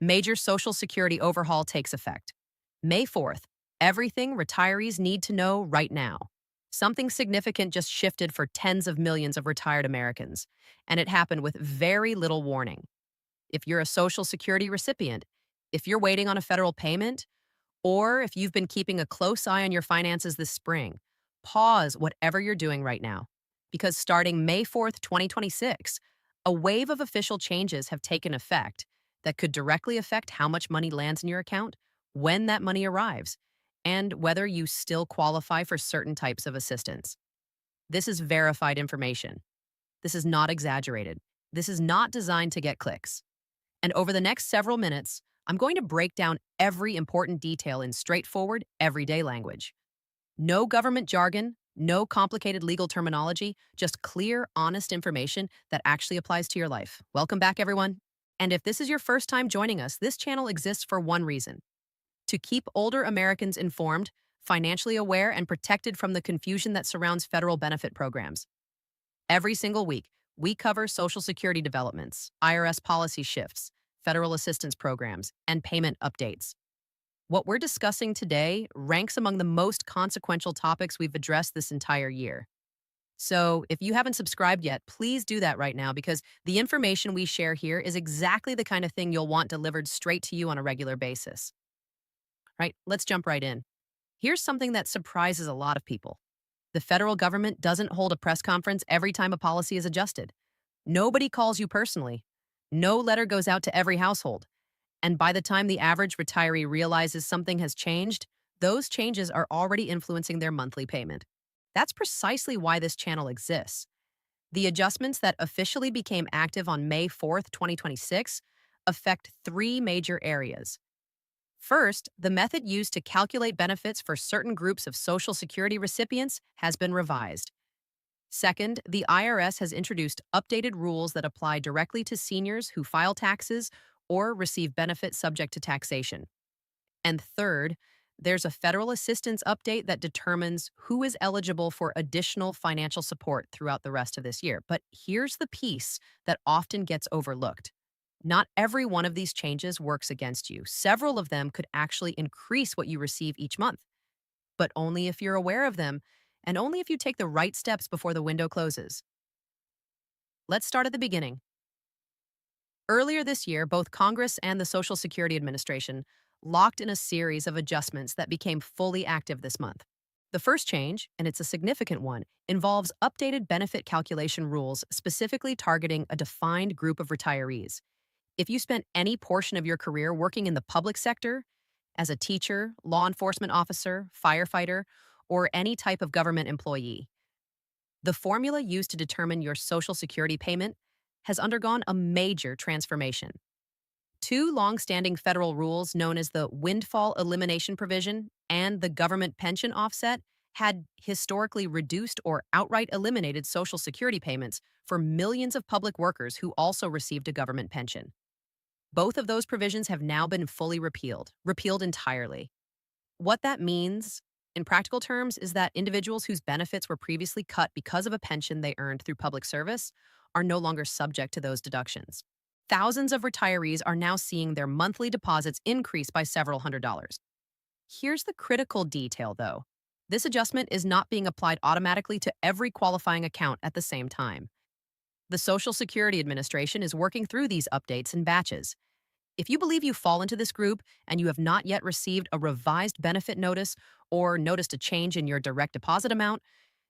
Major Social Security overhaul takes effect. May 4th, everything retirees need to know right now. Something significant just shifted for tens of millions of retired Americans, and it happened with very little warning. If you're a Social Security recipient, if you're waiting on a federal payment, or if you've been keeping a close eye on your finances this spring, pause whatever you're doing right now. Because starting May 4th, 2026, a wave of official changes have taken effect that could directly affect how much money lands in your account, when that money arrives, and whether you still qualify for certain types of assistance. This is verified information. This is not exaggerated. This is not designed to get clicks. And over the next several minutes, I'm going to break down every important detail in straightforward, everyday language. No government jargon, no complicated legal terminology, just clear, honest information that actually applies to your life. Welcome back, everyone. And if this is your first time joining us, this channel exists for one reason: to keep older Americans informed, financially aware, and protected from the confusion that surrounds federal benefit programs. Every single week, we cover Social Security developments, IRS policy shifts, federal assistance programs, and payment updates. What we're discussing today ranks among the most consequential topics we've addressed this entire year. So, if you haven't subscribed yet, please do that right now because the information we share here is exactly the kind of thing you'll want delivered straight to you on a regular basis. Right? Let's jump right in. Here's something that surprises a lot of people. The federal government doesn't hold a press conference every time a policy is adjusted. Nobody calls you personally. No letter goes out to every household. And by the time the average retiree realizes something has changed, those changes are already influencing their monthly payment. That's precisely why this channel exists. The adjustments that officially became active on May 4th, 2026, affect three major areas. First, the method used to calculate benefits for certain groups of Social Security recipients has been revised. Second, the IRS has introduced updated rules that apply directly to seniors who file taxes or receive benefits subject to taxation. And third, there's a federal assistance update that determines who is eligible for additional financial support throughout the rest of this year. But here's the piece that often gets overlooked. Not every one of these changes works against you. Several of them could actually increase what you receive each month, but only if you're aware of them and only if you take the right steps before the window closes. Let's start at the beginning. Earlier this year, both Congress and the Social Security Administration locked in a series of adjustments that became fully active this month. The first change, and it's a significant one, involves updated benefit calculation rules specifically targeting a defined group of retirees. If you spent any portion of your career working in the public sector, as a teacher, law enforcement officer, firefighter, or any type of government employee, the formula used to determine your Social Security payment has undergone a major transformation. Two long-standing federal rules known as the windfall elimination provision and the government pension offset had historically reduced or outright eliminated Social Security payments for millions of public workers who also received a government pension. Both of those provisions have now been fully repealed entirely. What that means, in practical terms, is that individuals whose benefits were previously cut because of a pension they earned through public service are no longer subject to those deductions. Thousands of retirees are now seeing their monthly deposits increase by several $100s. Here's the critical detail, though. This adjustment is not being applied automatically to every qualifying account at the same time. The Social Security Administration is working through these updates in batches. If you believe you fall into this group and you have not yet received a revised benefit notice or noticed a change in your direct deposit amount,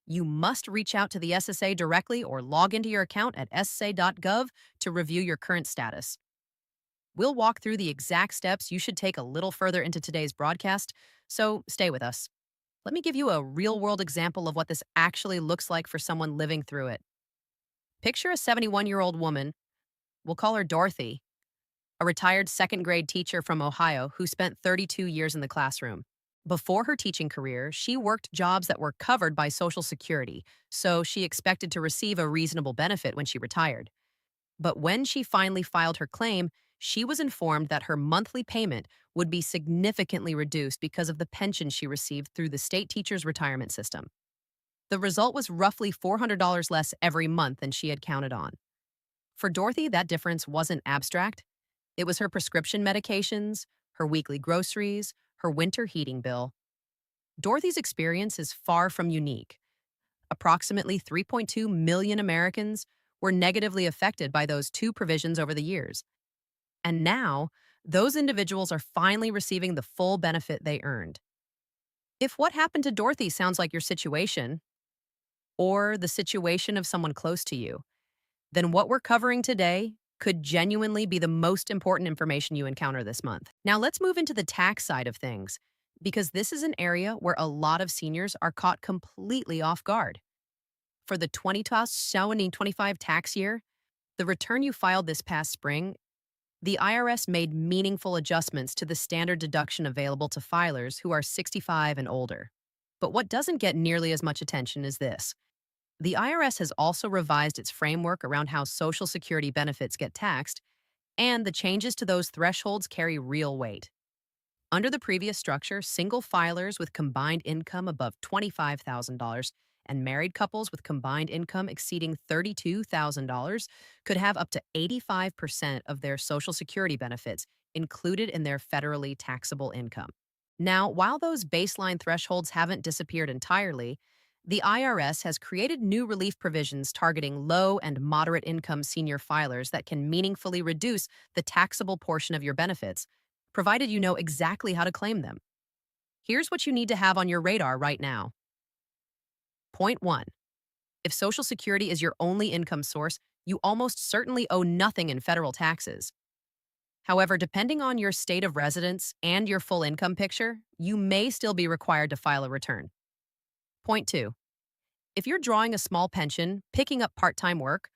you must reach out to the SSA directly or log into your account at ssa.gov to review your current status. We'll walk through the exact steps you should take a little further into today's broadcast, so stay with us. Let me give you a real-world example of what this actually looks like for someone living through it. Picture a 71-year-old woman, we'll call her Dorothy, a retired second-grade teacher from Ohio who spent 32 years in the classroom. Before her teaching career, she worked jobs that were covered by Social Security, so she expected to receive a reasonable benefit when she retired. But when she finally filed her claim, she was informed that her monthly payment would be significantly reduced because of the pension she received through the state teacher's retirement system. The result was roughly $400 less every month than she had counted on. For Dorothy, that difference wasn't abstract. It was her prescription medications, her weekly groceries, her winter heating bill. Dorothy's experience is far from unique. Approximately 3.2 million Americans were negatively affected by those two provisions over the years. And now, those individuals are finally receiving the full benefit they earned. If what happened to Dorothy sounds like your situation, or the situation of someone close to you, then what we're covering today could genuinely be the most important information you encounter this month. Now, let's move into the tax side of things, because this is an area where a lot of seniors are caught completely off guard. For the 2025 tax year, the return you filed this past spring, the IRS made meaningful adjustments to the standard deduction available to filers who are 65 and older. But what doesn't get nearly as much attention is this. The IRS has also revised its framework around how Social Security benefits get taxed, and the changes to those thresholds carry real weight. Under the previous structure, single filers with combined income above $25,000 and married couples with combined income exceeding $32,000 could have up to 85% of their Social Security benefits included in their federally taxable income. Now, while those baseline thresholds haven't disappeared entirely, the IRS has created new relief provisions targeting low and moderate income senior filers that can meaningfully reduce the taxable portion of your benefits, provided you know exactly how to claim them. Here's what you need to have on your radar right now. Point 1. If Social Security is your only income source, you almost certainly owe nothing in federal taxes. However, depending on your state of residence and your full income picture, you may still be required to file a return. Point 2. If you're drawing a small pension, picking up part-time work,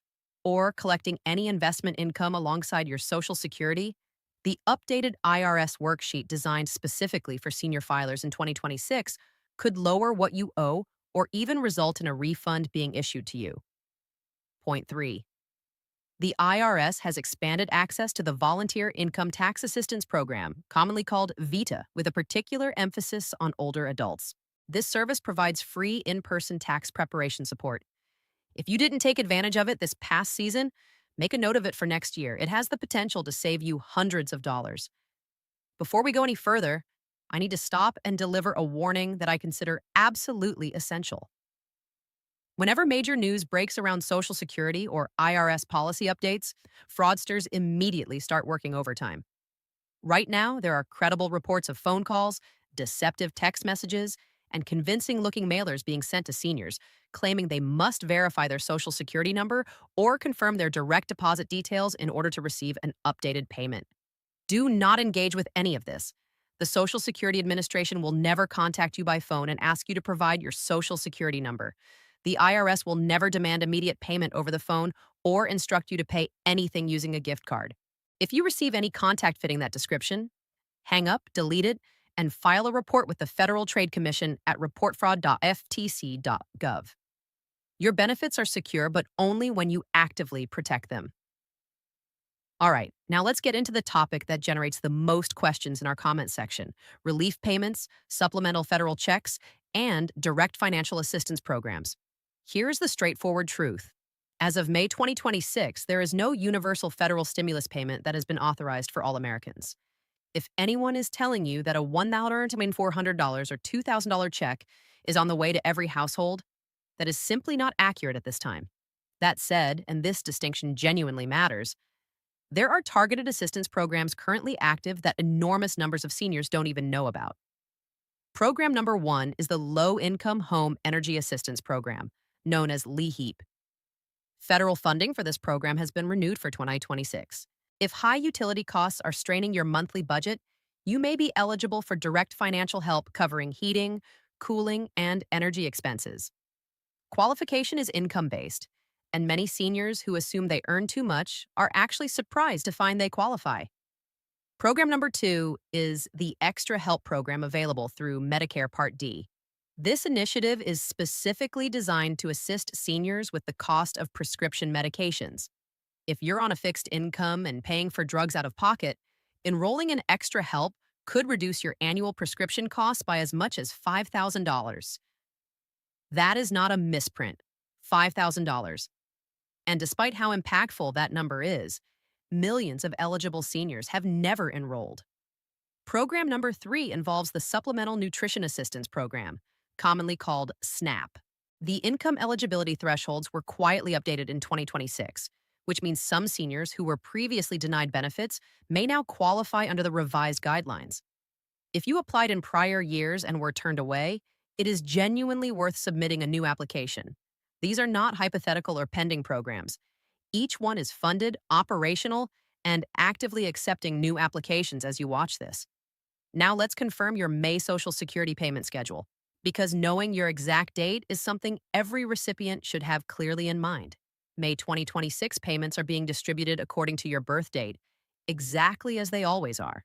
or collecting any investment income alongside your Social Security, the updated IRS worksheet designed specifically for senior filers in 2026 could lower what you owe or even result in a refund being issued to you. Point 3. The IRS has expanded access to the Volunteer Income Tax Assistance Program, commonly called VITA, with a particular emphasis on older adults. This service provides free in-person tax preparation support. If you didn't take advantage of it this past season, make a note of it for next year. It has the potential to save you hundreds of dollars. Before we go any further, I need to stop and deliver a warning that I consider absolutely essential. Whenever major news breaks around Social Security or IRS policy updates, fraudsters immediately start working overtime. Right now, there are credible reports of phone calls, deceptive text messages, and convincing-looking mailers being sent to seniors, claiming they must verify their Social Security number or confirm their direct deposit details in order to receive an updated payment. Do not engage with any of this. The Social Security Administration will never contact you by phone and ask you to provide your Social Security number. The IRS will never demand immediate payment over the phone or instruct you to pay anything using a gift card. If you receive any contact fitting that description, hang up, delete it, and file a report with the Federal Trade Commission at reportfraud.ftc.gov. Your benefits are secure, but only when you actively protect them. All right, now let's get into the topic that generates the most questions in our comment section: relief payments, supplemental federal checks, and direct financial assistance programs. Here's the straightforward truth. As of May 2026, there is no universal federal stimulus payment that has been authorized for all Americans. If anyone is telling you that a $400 or $2,000 check is on the way to every household, that is simply not accurate at this time. That said, and this distinction genuinely matters, there are targeted assistance programs currently active that enormous numbers of seniors don't even know about. Program number 1 is the Low Income Home Energy Assistance Program, known as LEHEAP. Federal funding for this program has been renewed for 2026. If high utility costs are straining your monthly budget, you may be eligible for direct financial help covering heating, cooling, and energy expenses. Qualification is income-based, and many seniors who assume they earn too much are actually surprised to find they qualify. Program number 2 is the Extra Help Program available through Medicare Part D. This initiative is specifically designed to assist seniors with the cost of prescription medications. If you're on a fixed income and paying for drugs out of pocket, enrolling in Extra Help could reduce your annual prescription costs by as much as $5,000. That is not a misprint. $5,000. And despite how impactful that number is, Millions of eligible seniors have never enrolled. Program number 3 involves the Supplemental Nutrition Assistance Program, commonly called SNAP. The income eligibility thresholds were quietly updated in 2026, which means some seniors who were previously denied benefits may now qualify under the revised guidelines. If you applied in prior years and were turned away, it is genuinely worth submitting a new application. These are not hypothetical or pending programs. Each one is funded, operational, and actively accepting new applications as you watch this. Now let's confirm your May Social Security payment schedule, because knowing your exact date is something every recipient should have clearly in mind. May 2026 payments are being distributed according to your birth date, exactly as they always are.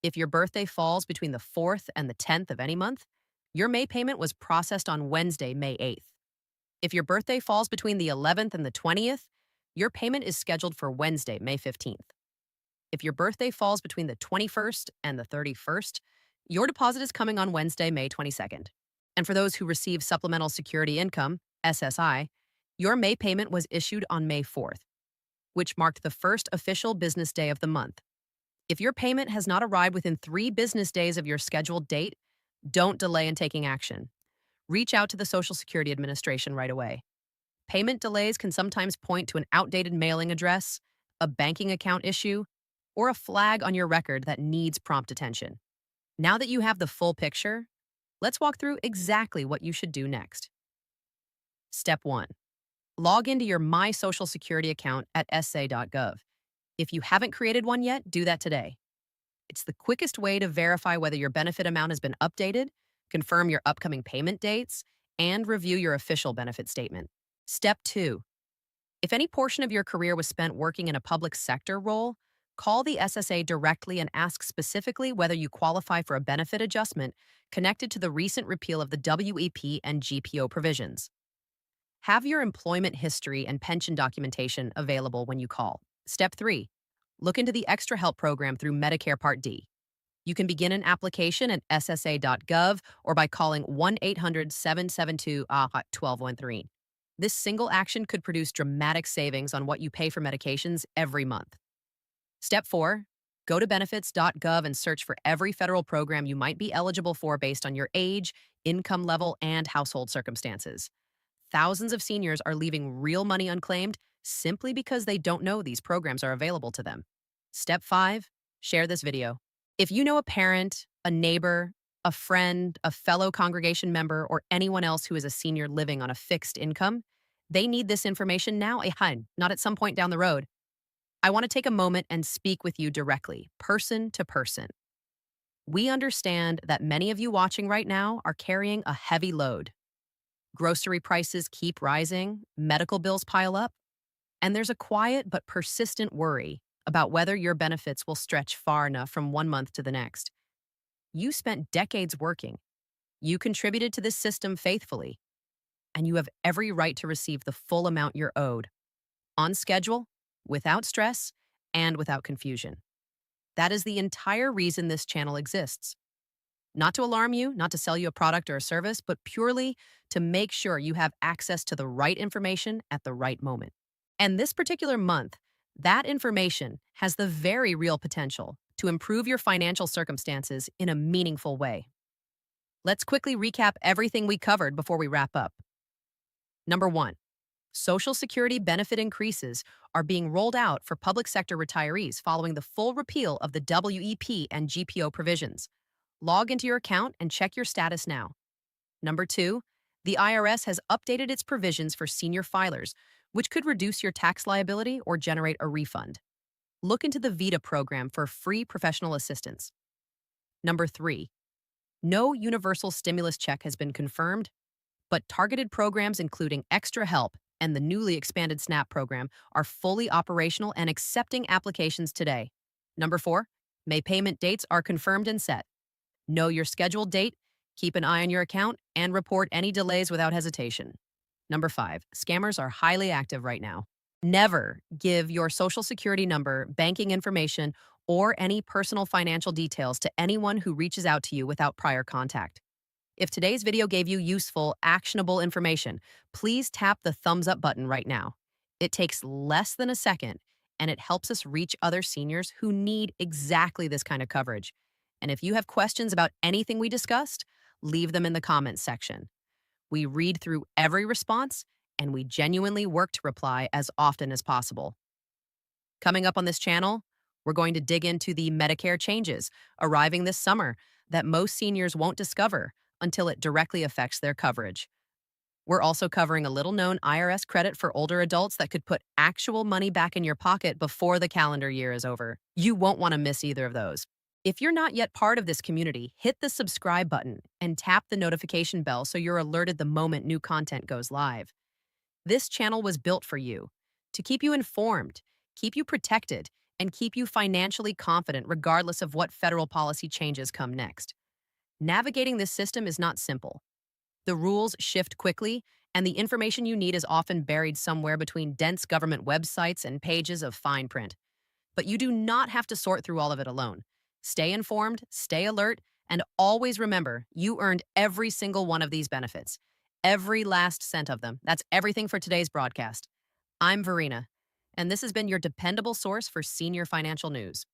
If your birthday falls between the 4th and the 10th of any month, your May payment was processed on Wednesday, May 8th. If your birthday falls between the 11th and the 20th, your payment is scheduled for Wednesday, May 15th. If your birthday falls between the 21st and the 31st, your deposit is coming on Wednesday, May 22nd. And for those who receive Supplemental Security Income, SSI, your May payment was issued on May 4th, which marked the first official business day of the month. If your payment has not arrived within 3 business days of your scheduled date, don't delay in taking action. Reach out to the Social Security Administration right away. Payment delays can sometimes point to an outdated mailing address, a banking account issue, or a flag on your record that needs prompt attention. Now that you have the full picture, let's walk through exactly what you should do next. Step 1. Log into your My Social Security account at sa.gov. If you haven't created one yet, do that today. It's the quickest way to verify whether your benefit amount has been updated, confirm your upcoming payment dates, and review your official benefit statement. Step 2. If any portion of your career was spent working in a public sector role, call the SSA directly and ask specifically whether you qualify for a benefit adjustment connected to the recent repeal of the WEP and GPO provisions. Have your employment history and pension documentation available when you call. Step 3. Look into the Extra Help program through Medicare Part D. You can begin an application at ssa.gov or by calling 1-800-772-1213. This single action could produce dramatic savings on what you pay for medications every month. Step 4. Go to benefits.gov and search for every federal program you might be eligible for based on your age, income level, and household circumstances. Thousands of seniors are leaving real money unclaimed simply because they don't know these programs are available to them. Step 5. Share this video. If you know a parent, a neighbor, a friend, a fellow congregation member, or anyone else who is a senior living on a fixed income, they need this information now, not at some point down the road. I want to take a moment and speak with you directly, person to person. We understand that many of you watching right now are carrying a heavy load. Grocery prices keep rising, medical bills pile up, and there's a quiet but persistent worry about whether your benefits will stretch far enough from one month to the next. You spent decades working. You contributed to this system faithfully, and you have every right to receive the full amount you're owed, on schedule, without stress, and without confusion. That is the entire reason this channel exists. Not to alarm you, not to sell you a product or a service, but purely to make sure you have access to the right information at the right moment. And this particular month, that information has the very real potential to improve your financial circumstances in a meaningful way. Let's quickly recap everything we covered before we wrap up. Number 1. Social Security benefit increases are being rolled out for public sector retirees following the full repeal of the WEP and GPO provisions. Log into your account and check your status now. Number 2, the IRS has updated its provisions for senior filers, which could reduce your tax liability or generate a refund. Look into the VITA program for free professional assistance. Number 3, no universal stimulus check has been confirmed, but targeted programs including Extra Help and the newly expanded SNAP program are fully operational and accepting applications today. Number 4, May payment dates are confirmed and set. Know your scheduled date, keep an eye on your account, and report any delays without hesitation. Number 5, scammers are highly active right now. Never give your Social Security number, banking information, or any personal financial details to anyone who reaches out to you without prior contact. If today's video gave you useful, actionable information, please tap the thumbs up button right now. It takes less than a second, and it helps us reach other seniors who need exactly this kind of coverage. And if you have questions about anything we discussed, leave them in the comments section. We read through every response, and we genuinely work to reply as often as possible. Coming up on this channel, we're going to dig into the Medicare changes arriving this summer that most seniors won't discover until it directly affects their coverage. We're also covering a little known IRS credit for older adults that could put actual money back in your pocket before the calendar year is over. You won't want to miss either of those. If you're not yet part of this community, hit the subscribe button and tap the notification bell so you're alerted the moment new content goes live. This channel was built for you to keep you informed, keep you protected, and keep you financially confident regardless of what federal policy changes come next. Navigating this system is not simple. The rules shift quickly, and the information you need is often buried somewhere between dense government websites and pages of fine print. But you do not have to sort through all of it alone. Stay informed, stay alert, and always remember you earned every single one of these benefits. Every last cent of them. That's everything for today's broadcast. I'm Verena, and this has been your dependable source for senior financial news.